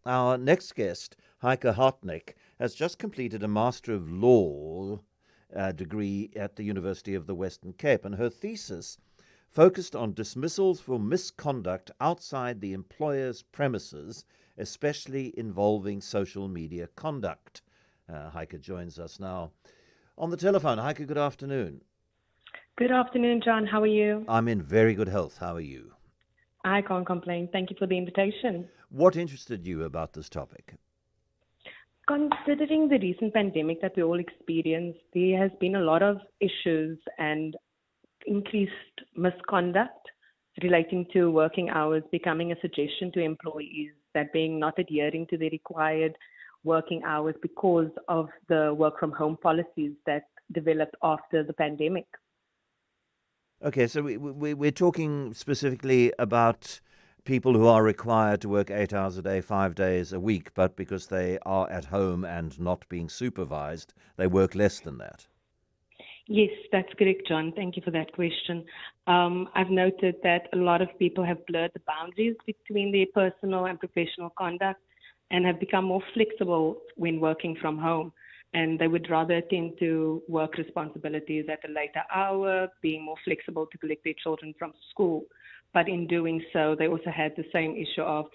Our next guest, Heike Hartnick, has just completed a Master of Law degree at the University of the Western Cape, and her thesis focused on dismissals for misconduct outside the employer's premises, especially involving social media conduct. Heike joins us now on the telephone. Heike, good afternoon. Good afternoon, John. How are you? I'm in very good health. How are you? I can't complain. Thank you for the invitation. What interested you about this topic? Considering the recent pandemic that we all experienced, there has been a lot of issues and increased misconduct relating to working hours becoming a suggestion to employees that being not adhering to the required working hours because of the work from home policies that developed after the pandemic. Okay, so we're talking specifically about people who are required to work 8 hours a day, 5 days a week, but because they are at home and not being supervised, they work less than that. Yes, that's correct, John. Thank you for that question. I've noted that a lot of people have blurred the boundaries between their personal and professional conduct and have become more flexible when working from home. And they would rather attend to work responsibilities at a later hour, being more flexible to collect their children from school. But in doing so, they also had the same issue of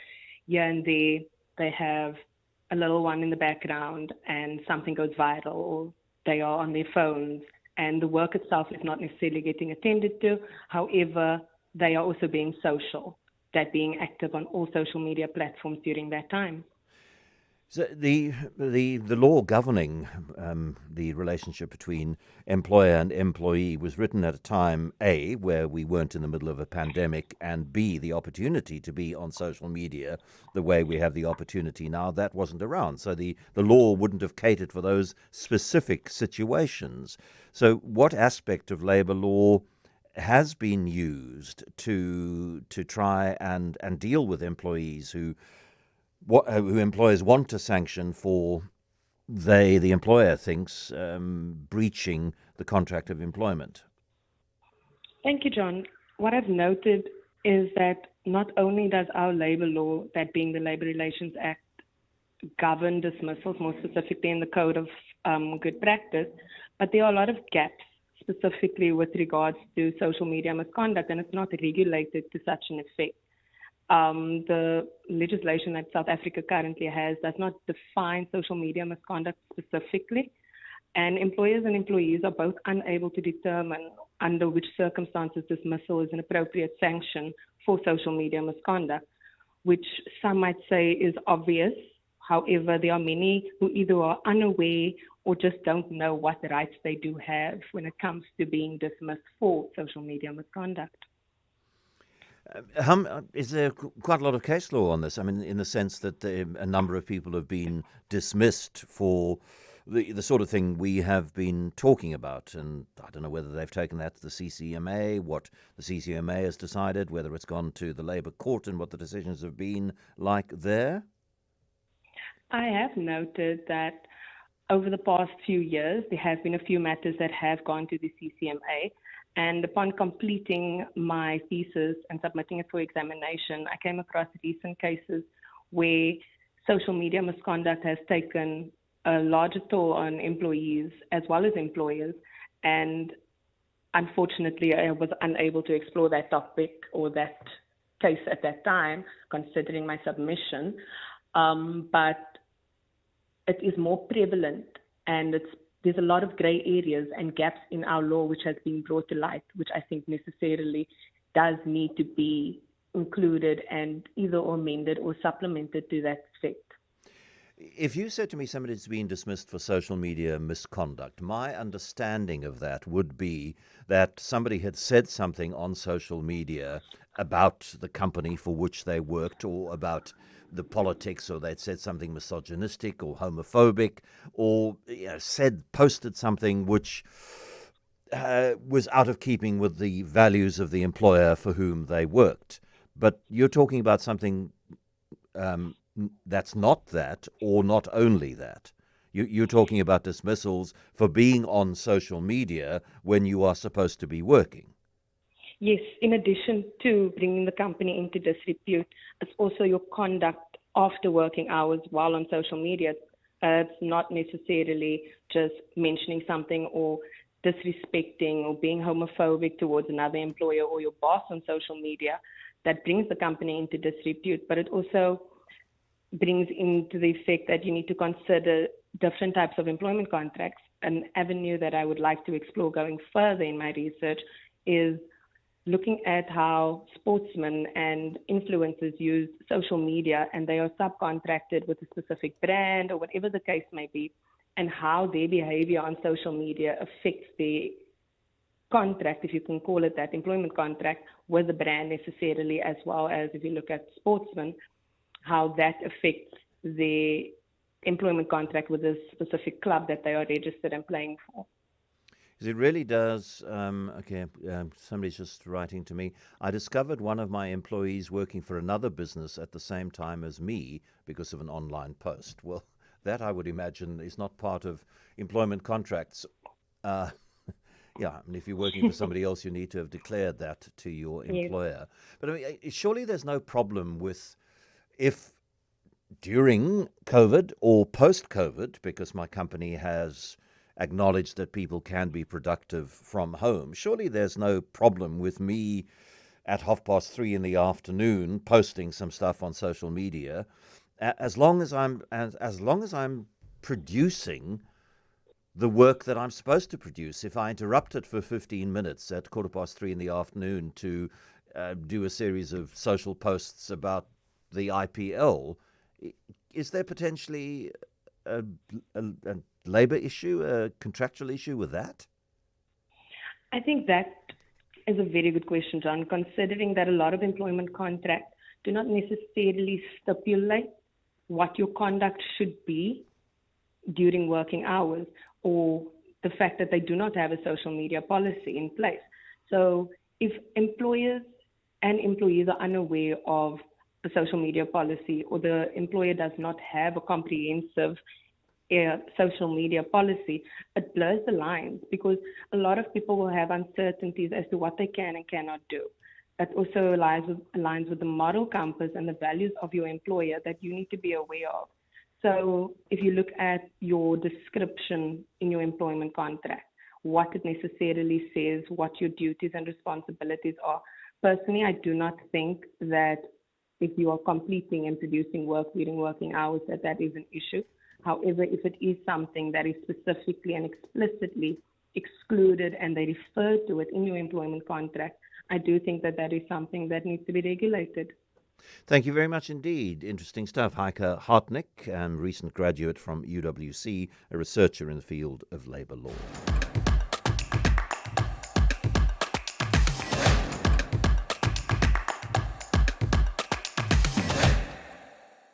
here and there, they have a little one in the background and something goes viral, or they are on their phones and the work itself is not necessarily getting attended to. However, they are also being social, that being active on all social media platforms during that time. So the law governing the relationship between employer and employee was written at a time, A, where we weren't in the middle of a pandemic, and B, the opportunity to be on social media the way we have the opportunity now, that wasn't around. So the law wouldn't have catered for those specific situations. So what aspect of labor law has been used to try and deal with employees who employers want to sanction for the employer thinks, breaching the contract of employment? Thank you, John. What I've noted is that not only does our labor law, that being the Labor Relations Act, govern dismissals, more specifically in the Code of Good Practice, but there are a lot of gaps specifically with regards to social media misconduct, and it's not regulated to such an effect. The legislation that South Africa currently has does not define social media misconduct specifically, and employers and employees are both unable to determine under which circumstances dismissal is an appropriate sanction for social media misconduct, which some might say is obvious. However, there are many who either are unaware or just don't know what rights they do have when it comes to being dismissed for social media misconduct. Is there quite a lot of case law on this? I mean, in the sense that a number of people have been dismissed for the sort of thing we have been talking about, and I don't know whether they've taken that to the CCMA, what the CCMA has decided, whether it's gone to the Labour Court, and what the decisions have been like there. I have noted that over the past few years, there have been a few matters that have gone to the CCMA. And upon completing my thesis and submitting it for examination, I came across recent cases where social media misconduct has taken a larger toll on employees as well as employers. And unfortunately, I was unable to explore that topic or that case at that time, considering my submission. But it is more prevalent, and there's a lot of gray areas and gaps in our law which has been brought to light, which I think necessarily does need to be included and either amended or supplemented to that effect. If you said to me somebody's been dismissed for social media misconduct, my understanding of that would be that somebody had said something on social media about the company for which they worked, or about the politics, or they'd said something misogynistic or homophobic, or posted something which was out of keeping with the values of the employer for whom they worked. But you're talking about something that's not that, or not only that. You're talking about dismissals for being on social media when you are supposed to be working. Yes, in addition to bringing the company into disrepute, it's also your conduct after working hours while on social media. It's not necessarily just mentioning something or disrespecting or being homophobic towards another employer or your boss on social media that brings the company into disrepute, but it also brings into the effect that you need to consider different types of employment contracts. An avenue that I would like to explore going further in my research is looking at how sportsmen and influencers use social media and they are subcontracted with a specific brand or whatever the case may be, and how their behavior on social media affects the contract, if you can call it that, employment contract with the brand necessarily, as well as if you look at sportsmen, how that affects the employment contract with a specific club that they are registered and playing for. It really does. Somebody's just writing to me. I discovered one of my employees working for another business at the same time as me because of an online post. Well, that I would imagine is not part of employment contracts. Yeah, and if you're working for somebody else, you need to have declared that to your employer. Yes. But I mean, surely there's no problem with if during COVID or post-COVID, because my company has acknowledged that people can be productive from home, surely there's no problem with me at 3:30 in the afternoon posting some stuff on social media, as long as I'm producing the work that I'm supposed to produce. If I interrupt it for 15 minutes at 3:15 in the afternoon to do a series of social posts about the IPL, is there potentially a labor issue, a contractual issue with that? I think that is a very good question, John, considering that a lot of employment contracts do not necessarily stipulate what your conduct should be during working hours, or the fact that they do not have a social media policy in place. So if employers and employees are unaware of the social media policy, or the employer does not have a comprehensive social media policy, it blurs the lines, because a lot of people will have uncertainties as to what they can and cannot do. It also aligns with the moral compass and the values of your employer that you need to be aware of. So if you look at your description in your employment contract, what it necessarily says, what your duties and responsibilities are, personally, I do not think that if you are completing and producing work during working hours, that is an issue. However, if it is something that is specifically and explicitly excluded and they refer to it in your employment contract, I do think that is something that needs to be regulated. Thank you very much indeed. Interesting stuff. Heike Hartnick, recent graduate from UWC, a researcher in the field of labour law.